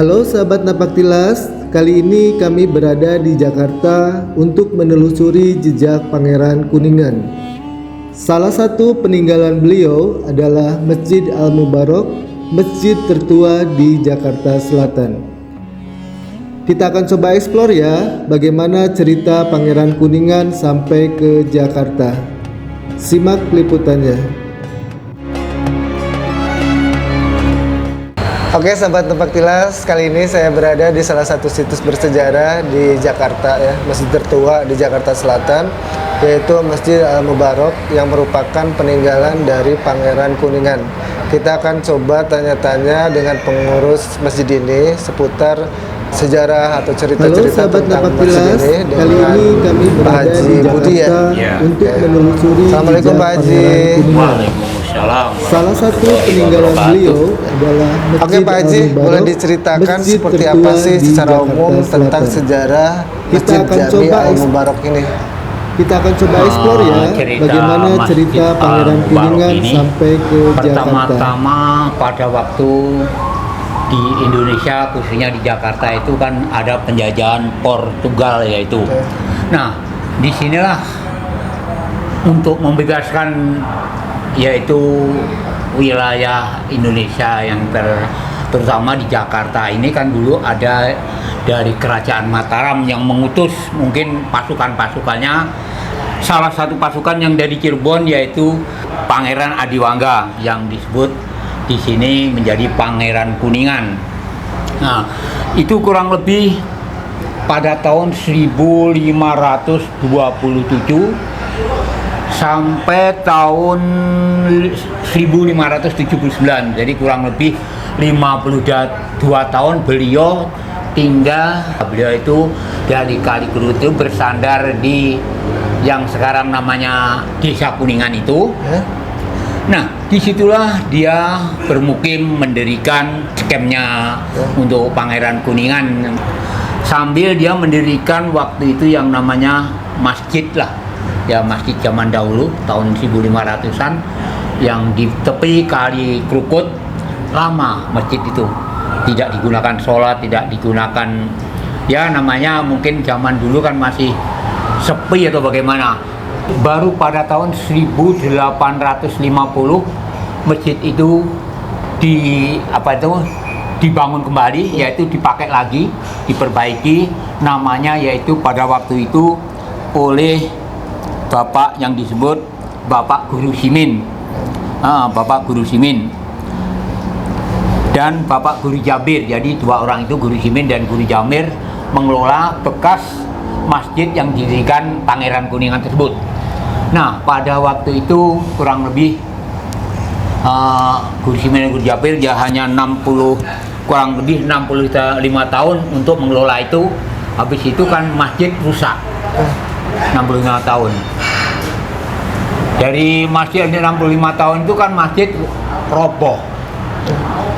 Halo sahabat Napaktilas, kali ini kami berada di Jakarta untuk menelusuri jejak Pangeran Kuningan. Salah satu peninggalan beliau adalah Masjid Al-Mubarok, masjid tertua di Jakarta Selatan. Kita akan coba eksplor ya, bagaimana cerita Pangeran Kuningan sampai ke Jakarta. Simak liputannya. Oke sahabat Napaktilas, kali ini saya berada di salah satu situs bersejarah di Jakarta ya, masjid tertua di Jakarta Selatan, yaitu Masjid Al-Mubarok yang merupakan peninggalan dari Pangeran Kuningan. Kita akan coba tanya-tanya dengan pengurus masjid ini seputar sejarah atau cerita-cerita tentang masjid ini. Kali ini kami berada di Jakarta untuk menelusuri Assalamualaikum Pak Haji. Salah satu peninggalan beliau adalah Masjid Oke Pak Haji, boleh diceritakan seperti apa sih secara umum tentang sejarah Masjid Jami Al-Mubarok ini? Kita akan coba eksplor ya, bagaimana cerita Pangeran Kuningan sampai ke Jakarta. Pertama-tama pada waktu di Indonesia, khususnya di Jakarta itu kan ada penjajahan Portugal yaitu. Nah, disinilah untuk membebaskan yaitu wilayah Indonesia yang terutama di Jakarta ini kan dulu ada dari Kerajaan Mataram yang mengutus mungkin pasukan-pasukannya. Salah satu pasukan yang dari Cirebon yaitu Pangeran Adiwangga yang disebut di sini menjadi Pangeran Kuningan. Nah, itu kurang lebih pada tahun 1527 sampai tahun 1579. Jadi kurang lebih 52 tahun beliau tinggal. Beliau itu dari Kaligrut itu bersandar di yang sekarang namanya Desa Kuningan itu. Nah, disitulah dia bermukim mendirikan campnya untuk Pangeran Kuningan. Sambil dia mendirikan waktu itu yang namanya masjid lah. Ya, masjid zaman dahulu tahun 1500-an yang di tepi Kali Krukut. Lama masjid itu tidak digunakan sholat, tidak digunakan, ya namanya mungkin zaman dulu kan masih sepi atau bagaimana. Baru pada tahun 1850 masjid itu dibangun kembali, yaitu dipakai lagi, diperbaiki, namanya yaitu pada waktu itu oleh Bapak yang disebut Bapak Guru Simin, Bapak Guru Simin dan Bapak Guru Jabir. Jadi dua orang itu, Guru Simin dan Guru Jamir, mengelola bekas masjid yang didirikan Pangeran Kuningan tersebut. Nah, pada waktu itu kurang lebih Guru Simin dan Guru Jabir ya hanya kurang lebih 65 tahun untuk mengelola itu. Habis itu kan masjid rusak. 65 tahun. Dari masjid 65 tahun itu kan masjid roboh.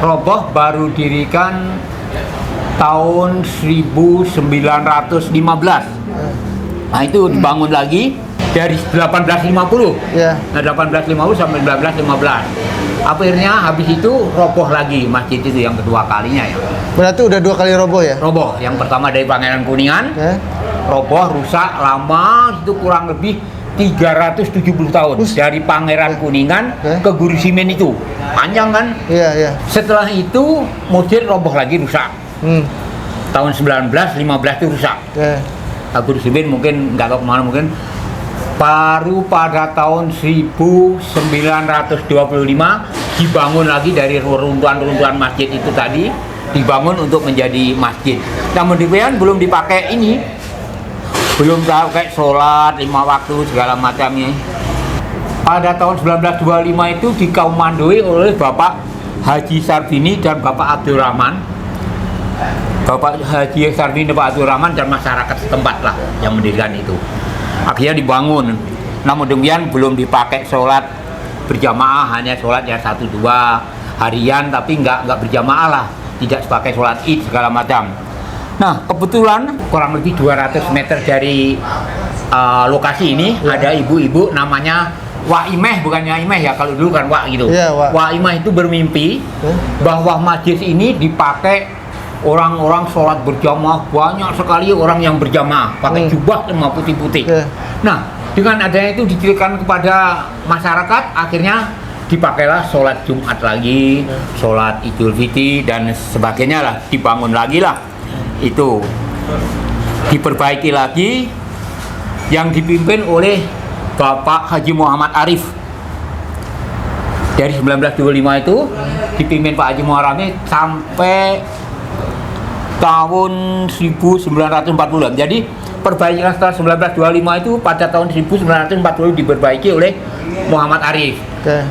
Roboh baru dirikan tahun 1915. Nah, itu dibangun lagi dari 1850. Nah, 1850 sampai 1915. Akhirnya habis itu roboh lagi masjid itu yang kedua kalinya ya. Berarti udah dua kali roboh ya? Roboh. Yang pertama dari Pangeran Kuningan. Roboh, rusak, lama, itu kurang lebih 370 tahun. Dari Pangeran Kuningan ke Guru Simin itu. Panjang kan? Iya. Setelah itu masjid roboh lagi, rusak. Tahun 1915 itu rusak. Guru Simin mungkin nggak tahu kemana, mungkin baru pada tahun 1925 dibangun lagi dari runtuhan-runtuhan masjid itu tadi, dibangun untuk menjadi masjid. Namun demikian belum dipakai ini, belum pakai sholat 5 waktu segala macamnya. Pada tahun 1925 itu dikomandoi oleh Bapak Haji Sarbini dan Bapak Abdul Rahman. Bapak Haji Sarbini dan Bapak Abdul Rahman dan masyarakat setempat lah yang mendirikan itu. Akhirnya dibangun. Namun demikian belum dipakai sholat berjamaah, hanya sholat ya 1-2 harian, tapi nggak berjamaah lah, tidak pakai sholat id segala macam. Nah, kebetulan kurang lebih 200 meter dari lokasi ini ada ibu-ibu namanya Wak Imeh, bukannya Imeh ya, kalau dulu kan Wak gitu. Wak Imeh itu bermimpi bahwa masjid ini dipakai orang-orang sholat berjamaah, banyak sekali orang yang berjamaah pakai jubah semua putih-putih. Nah, dengan adanya itu dicirikan kepada masyarakat, akhirnya dipakailah sholat Jumat lagi, sholat Idul Fitri dan sebagainya lah, dibangun lagi lah. Itu diperbaiki lagi, yang dipimpin oleh Bapak Haji Muhammad Arif. Dari 1925 itu dipimpin Pak Haji Muhammad Arif sampai tahun 1940. Jadi perbaikan setelah 1925 itu pada tahun 1940 diperbaiki oleh Muhammad Arif.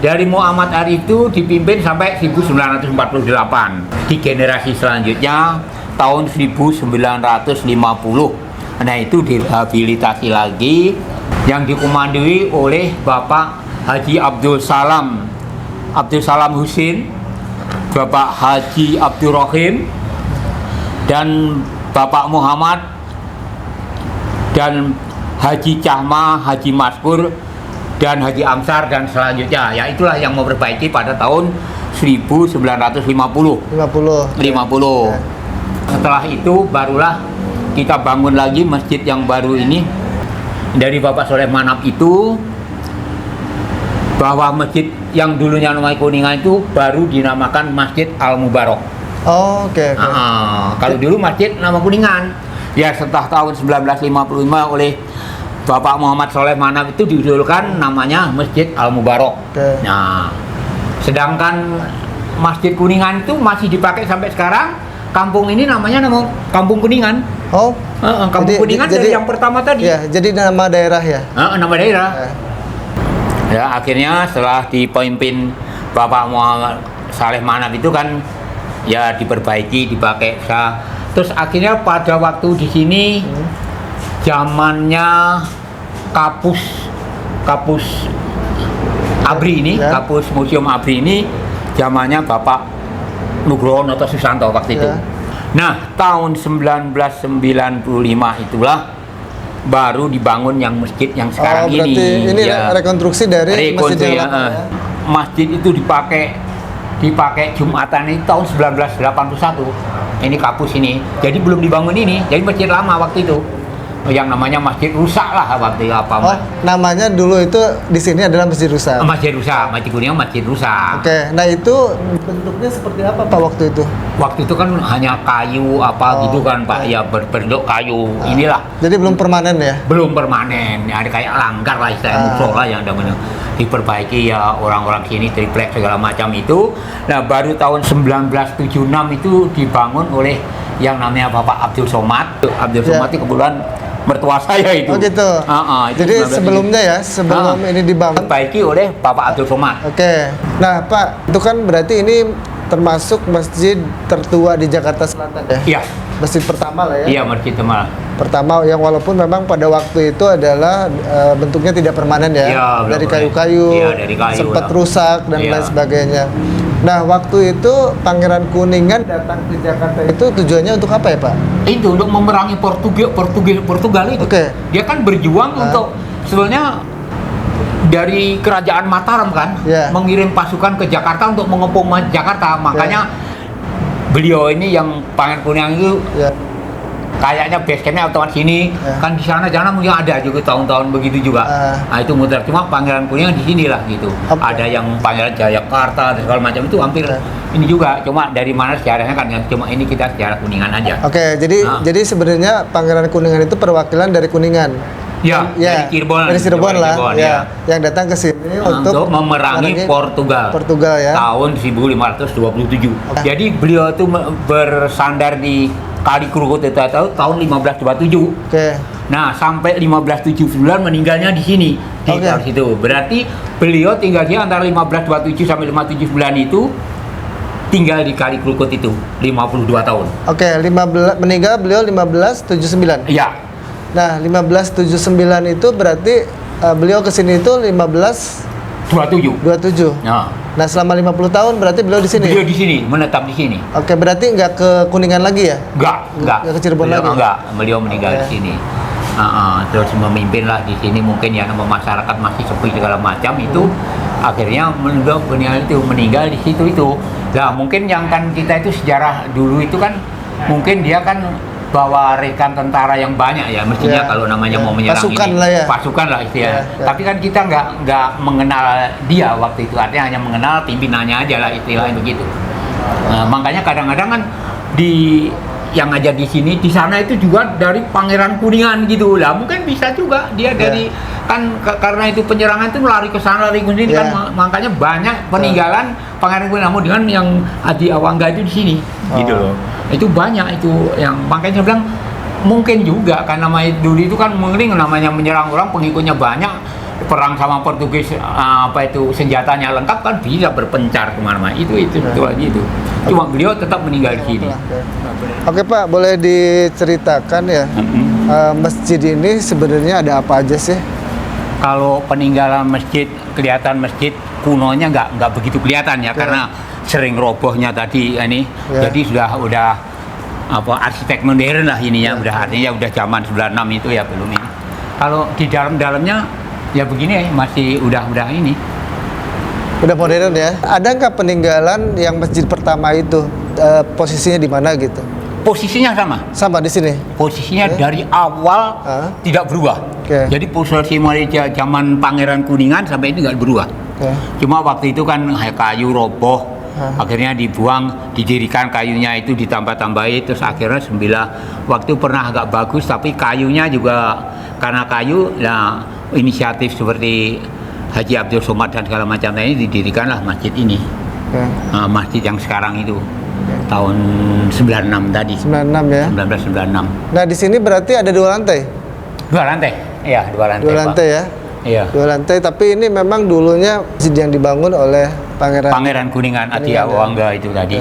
Dari Muhammad Arif itu dipimpin sampai 1948. Di generasi selanjutnya tahun 1950. Nah, itu direhabilitasi lagi yang dikomandoi oleh Bapak Haji Abdul Salam Husin, Bapak Haji Abdul Rahim, dan Bapak Muhammad dan Haji Cahma, Haji Maskur dan Haji Amsar dan selanjutnya. Ya, itulah yang memperbaiki pada tahun 1950. Setelah itu barulah kita bangun lagi masjid yang baru ini. Dari Bapak Soleh Manap itu, bahwa masjid yang dulunya namanya Kuningan itu baru dinamakan Masjid Al Mubarak. Kalau dulu masjid nama Kuningan, ya setelah tahun 1955 oleh Bapak Muhammad Soleh Manap itu diusulkan namanya Masjid Al Mubarak. Nah, sedangkan Masjid Kuningan itu masih dipakai sampai sekarang. Kampung ini namanya Kampung Kuningan. Kampung Kuningan dari yang pertama tadi. Ya, jadi nama daerah ya. Nama daerah. Ya, akhirnya setelah dipimpin Bapak Muhammad Saleh Manap itu kan ya diperbaiki, dipakai. Terus akhirnya pada waktu di sini zamannya Kapus Abri ini, Kapus Museum Abri ini zamannya Bapak Nugroho Noto Susanto waktu itu. Nah, tahun 1995 itulah baru dibangun yang masjid yang sekarang ini. Ini ya, rekonstruksi dari masjid yang masjid itu dipakai Jumatan ini tahun 1981. Ini Kapus ini. Jadi belum dibangun ini. Jadi masjid lama waktu itu. Yang namanya Masjid Rusak lah waktu itu namanya dulu itu di sini adalah Masjid Rusak. Masjid Rusak, Masjid Kuningan Masjid Rusak. Nah itu bentuknya seperti apa Pak waktu itu? Waktu itu kan hanya kayu gitu kan Pak, ya berbentuk kayu inilah. Jadi belum permanen ya? Belum permanen, ya, ada kayak langgar lah istilahnya musola yang namanya diperbaiki ya orang-orang sini, triplek segala macam itu. Nah, baru tahun 1976 itu dibangun oleh yang namanya Bapak Abdul Somad. Abdul Somad itu kebetulan mertua saya itu. Itu jadi sebelumnya sebelum ini dibangun diperbaiki oleh Bapak Abdul Somad. Nah Pak, itu kan berarti ini termasuk masjid tertua di Jakarta Selatan ya? Iya. Masjid pertama lah ya? Iya, masjid pertama yang walaupun memang pada waktu itu adalah bentuknya tidak permanen ya, dari kayu-kayu, sempat rusak dan lain sebagainya. Nah, waktu itu Pangeran Kuningan datang ke Jakarta itu tujuannya untuk apa ya, Pak? Itu untuk memerangi Portugal itu. Dia kan berjuang untuk sebenarnya dari kerajaan Mataram kan, mengirim pasukan ke Jakarta untuk mengepung Jakarta. Makanya beliau ini yang Pangeran Kuningan itu kayaknya base campnya otomatis sini kan di sana mungkin ada juga tahun-tahun begitu juga. Nah, itu muter, cuma Pangeran Kuningan di sini lah gitu. Ada yang Pangeran Jayakarta dan segala macam itu hampir ini juga, cuma dari mana sejarahnya kan cuma ini kita sejarah Kuningan aja. Jadi sebenarnya Pangeran Kuningan itu perwakilan dari Kuningan. Dari Cirebon lah. Yang datang ke sini untuk memerangi Portugal ya. Tahun 1527. Jadi beliau itu bersandar di Kali Krukut itu tahun 1527. Nah, sampai 1579 meninggalnya di sini di tahun situ. Berarti beliau tinggalnya antara 1527 sampai 1579 itu tinggal di Kali Krukut itu 52 tahun. Meninggal beliau 1579. Iya. Nah, 1579 itu berarti beliau kesini itu 1527. Nah, selama 50 tahun berarti beliau di sini. Beliau di sini, menetap di sini. Berarti nggak ke Kuningan lagi ya? Nggak ke Cirebon lagi. Beliau meninggal di sini. Terus memimpin lah di sini, mungkin ya nama masyarakat masih sepi segala macam itu. Akhirnya meninggal di situ itu. Nah, mungkin yang kan kita itu sejarah dulu itu kan mungkin dia kan bawa rekan tentara yang banyak ya, mestinya kalau namanya mau menyerang pasukan ini, lah ya. pasukan lah istilahnya. Tapi kan kita nggak mengenal dia waktu itu, artinya hanya mengenal pimpinannya aja lah istilahnya begitu. Nah, makanya kadang-kadang kan yang aja di sini, di sana itu juga dari Pangeran Kuningan gitu lah. Mungkin bisa juga dia dari kan karena itu penyerangan itu lari ke sana lari ke sini kan, makanya banyak peninggalan Pangeran Kuningan dengan yang Adi Awangga itu di sini gitu loh. Itu banyak itu yang makanya saya bilang mungkin juga karena dulu itu kan mungkin namanya menyerang orang pengikutnya banyak, perang sama Portugis senjatanya lengkap kan bisa berpencar kemana-mana itu betul lagi itu. Cuma beliau tetap meninggal di sini. Oke Pak, boleh diceritakan ya masjid ini sebenarnya ada apa aja sih? Kalau peninggalan masjid, kelihatan masjid kunonya nggak begitu kelihatan ya, karena sering robohnya tadi ini. Jadi udah arsitek modern lah ininya, artinya udah zaman 96 itu ya belum ini. Kalau di dalamnya ya begini masih udah ini. Udah modern ya. Ada nggak peninggalan yang masjid pertama itu posisinya di mana gitu? Posisinya sama di sini. Posisinya dari awal tidak berubah. Jadi posisi mulai zaman Pangeran Kuningan sampai ini nggak berubah. Cuma waktu itu kan kayu roboh, akhirnya dibuang, didirikan kayunya itu ditambah-tambahi, terus akhirnya sembilan waktu pernah agak bagus, tapi kayunya juga karena kayu, nah inisiatif seperti Haji Abdul Somad dan segala macam ini didirikanlah masjid ini. Masjid yang sekarang itu tahun 96 tadi. 96 ya. 1996. Nah di sini berarti ada 2 lantai. 2 lantai, iya 2 lantai. 2 lantai ya. Iya. 2 lantai, tapi ini memang dulunya masjid yang dibangun oleh Pangeran Kuningan Adi Awangga itu tadi.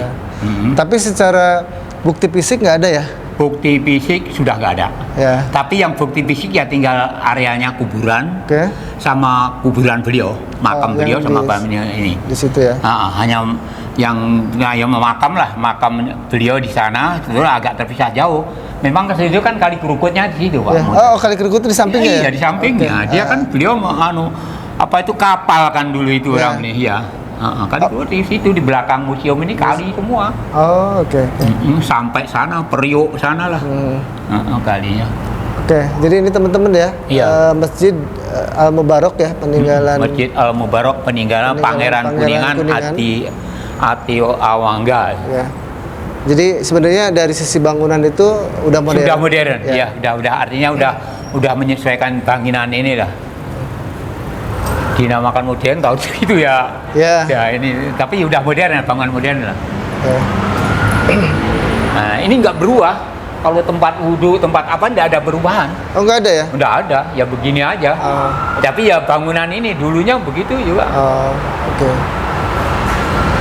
Tapi secara bukti fisik nggak ada ya? Bukti fisik sudah nggak ada. Ya. Tapi yang bukti fisik ya tinggal areanya kuburan, sama kuburan beliau, makam beliau sama bahannya ini. Di situ ya. Hanya yang makam beliau di sana, itu agak terpisah jauh. Memang ke situ kan Kali Kerukutnya di situ, Pak. Kali Kerukut di sampingnya ya? Iya, di sampingnya. Dia kan beliau kapal kan dulu itu orang ini ya. Kali Kerukut di situ di belakang museum ini kali semua. Sampai sana, Periuk sana lah. Kalinya. Jadi ini teman-teman ya, Masjid Al Mubarok ya, peninggalan. Masjid Al Mubarok peninggalan Pangeran Kuningan Adi Awangga. Ya. Jadi sebenarnya dari sisi bangunan itu udah modern. Sudah modern, ya udah artinya udah menyesuaikan bangunan ini lah. Dinamakan modern tahun segitu ya. Ya ini tapi udah modern, bangunan modern lah. Nah, ini nggak berubah. Kalau tempat wudhu, tempat apa nggak ada perubahan. Oh nggak ada ya? Nggak ada, ya begini aja. Tapi ya bangunan ini dulunya begitu juga.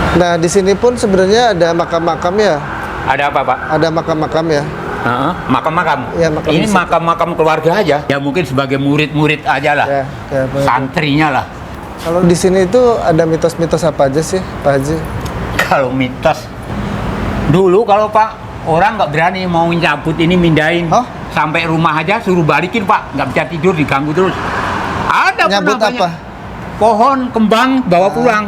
Nah di sini pun sebenarnya ada makam-makam ya. Ada apa Pak? Ada makam-makam ya. Makam-makam. Ya, ini makam-makam keluarga aja. Ya mungkin sebagai murid-murid aja lah. Santrinya lah. Kalau di sini itu ada mitos-mitos apa aja sih Pak Haji? Kalau mitos dulu kalau Pak orang nggak berani mau cabut ini mindahin sampai rumah aja suruh balikin Pak, nggak bisa tidur diganggu terus. Ada nyabut apa? Pohon kembang bawa pulang.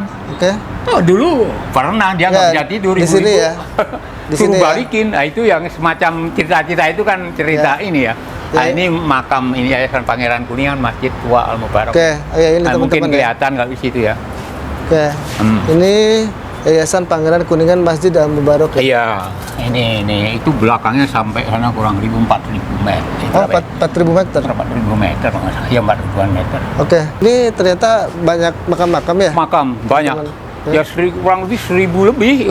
Dulu pernah dia nggak bisa tidur di sini ya. Di suruh sini balikin. Nah, itu yang semacam cerita-cerita itu kan cerita ini ya. Nah, ini makam ini Yayasan Pangeran Kuningan Masjid Tua Al Mubarok. Ini mungkin kelihatan kalau di situ ya. Ini Yayasan Pangeran Kuningan Masjid Al Mubarok. Iya, ini itu belakangnya sampai sana kurang 4.000 meter. 4.000 meter. 4.000 meter, ya 4.000 meter. Ini ternyata banyak makam-makam ya? Makam banyak. Ya kurang lebih 1.000 lebih.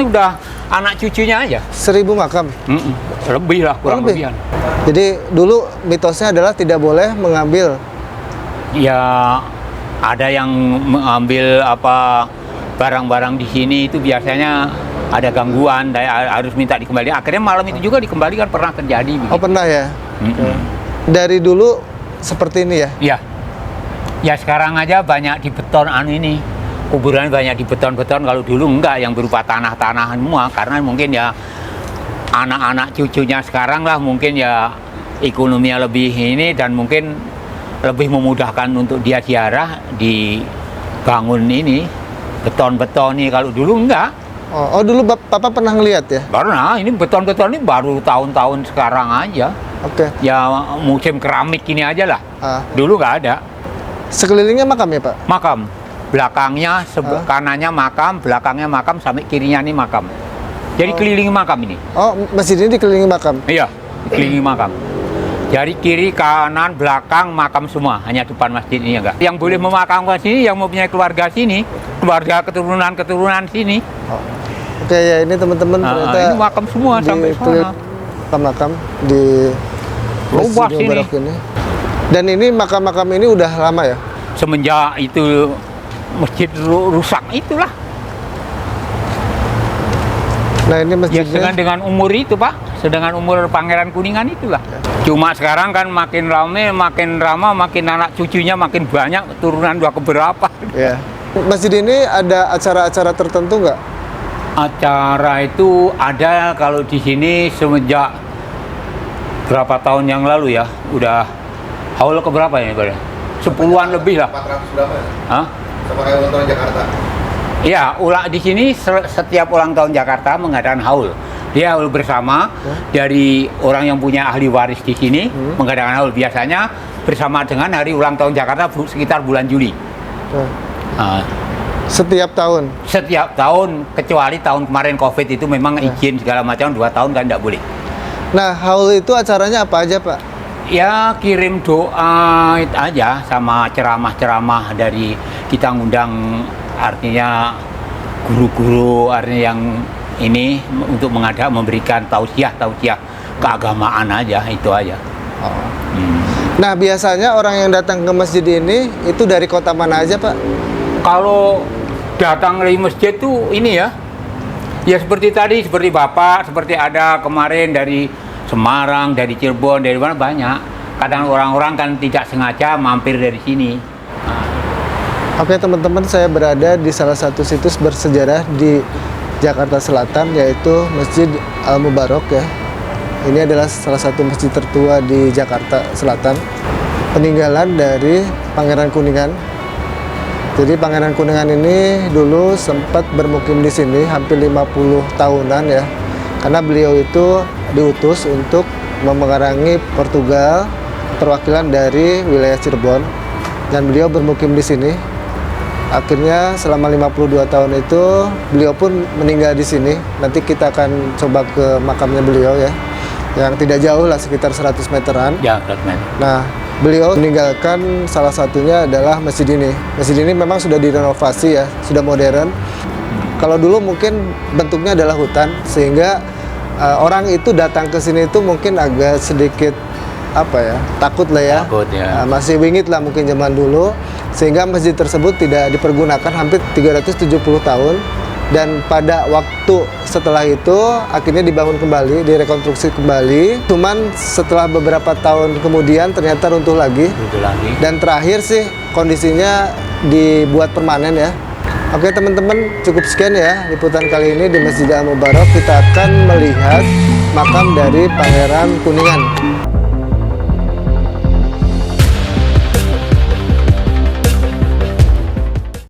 Udah anak cucunya aja. 1.000 makam. Lebih lah kurang lebihan. Jadi dulu mitosnya adalah tidak boleh mengambil. Ya ada yang mengambil barang-barang di sini itu biasanya ada gangguan, harus minta dikembalikan. Akhirnya malam itu juga dikembalikan, pernah terjadi begitu. Pernah ya? Dari dulu seperti ini ya? Iya. Ya sekarang aja banyak di beton ini. Kuburan banyak di beton-beton, kalau dulu enggak, yang berupa tanah-tanah semua. Karena mungkin ya anak-anak cucunya sekarang lah mungkin ya ekonominya lebih ini dan mungkin lebih memudahkan untuk dia ziarah dibangun ini beton-beton nih. Kalau dulu enggak, Oh, dulu Papa pernah ngeliat ya? Karena ini beton-beton ini baru tahun-tahun sekarang aja. Oke. Ya musim keramik ini aja lah. Dulu nggak ada. Sekelilingnya makam ya, Pak? Makam. Belakangnya, kanannya makam, belakangnya makam, sampai kirinya ini makam. Jadi kelilingi makam ini. Oh, masjid ini dikelilingi makam? Iya, kelilingi makam. Jadi kiri, kanan, belakang, makam semua. Hanya depan masjid ini enggak. Yang boleh memakamkan sini, yang mempunyai keluarga sini, keluarga keturunan sini. Oh. Oke ya, ini teman-teman ternyata ini makam semua sampai sana. Makam di Luas Masjid ini. Mubarak ini. Dan ini makam-makam ini udah lama ya? Semenjak itu masjid rusak itulah. Nah ini masjidnya. Ya dengan umur itu Pak, sedangkan umur Pangeran Kuningan itulah. Cuma sekarang kan makin rame, makin ramah, makin anak cucunya makin banyak, turunan dua keberapa. Ya. Masjid ini ada acara-acara tertentu nggak? Acara itu ada kalau di sini semenjak berapa tahun yang lalu ya, udah haul ke berapa ya Pak? 10-an lebih lah. 400 berapa ya? Hah? Sama kayak ulang tahun Jakarta. Iya, di sini setiap ulang tahun Jakarta mengadakan haul. Dia haul bersama dari orang yang punya ahli waris di sini mengadakan haul biasanya bersama dengan hari ulang tahun Jakarta sekitar bulan Juli. Setiap tahun? Setiap tahun, kecuali tahun kemarin COVID itu memang izin segala macam 2 tahun kan tidak boleh. Nah, haul itu acaranya apa aja Pak? Ya kirim doa aja sama ceramah-ceramah dari kita ngundang artinya guru-guru artinya yang ini untuk memberikan tausiah keagamaan aja itu aja. Nah biasanya orang yang datang ke masjid ini itu dari kota mana aja Pak? Kalau datang dari masjid tuh ini ya seperti tadi, seperti Bapak, seperti ada kemarin dari Semarang, dari Cirebon, dari mana banyak. Kadang orang-orang kan tidak sengaja mampir dari sini. Oke teman-teman, saya berada di salah satu situs bersejarah di Jakarta Selatan, yaitu Masjid Al-Mubarak ya. Ini adalah salah satu masjid tertua di Jakarta Selatan, peninggalan dari Pangeran Kuningan. Jadi Pangeran Kuningan ini dulu sempat bermukim di sini hampir 50 tahunan ya. Karena beliau itu diutus untuk memerangi Portugal, perwakilan dari wilayah Cirebon, dan beliau bermukim di sini. Akhirnya selama 52 tahun itu beliau pun meninggal di sini. Nanti kita akan coba ke makamnya beliau ya, yang tidak jauh lah, sekitar 100 meteran. Ya, 100 meter. Nah, beliau meninggalkan salah satunya adalah masjid ini. Masjid ini memang sudah direnovasi ya, sudah modern. Kalau dulu mungkin bentuknya adalah hutan, sehingga orang itu datang ke sini itu mungkin agak sedikit takut lah ya. Takut ya. Masih wingit lah mungkin zaman dulu, sehingga masjid tersebut tidak dipergunakan hampir 370 tahun. Dan pada waktu setelah itu akhirnya dibangun kembali, direkonstruksi kembali. Cuman setelah beberapa tahun kemudian ternyata runtuh lagi. Dan terakhir sih kondisinya dibuat permanen ya. Oke teman-teman, cukup sekian ya liputan kali ini di Masjid Al-Mubarak. Kita akan melihat makam dari Pangeran Kuningan.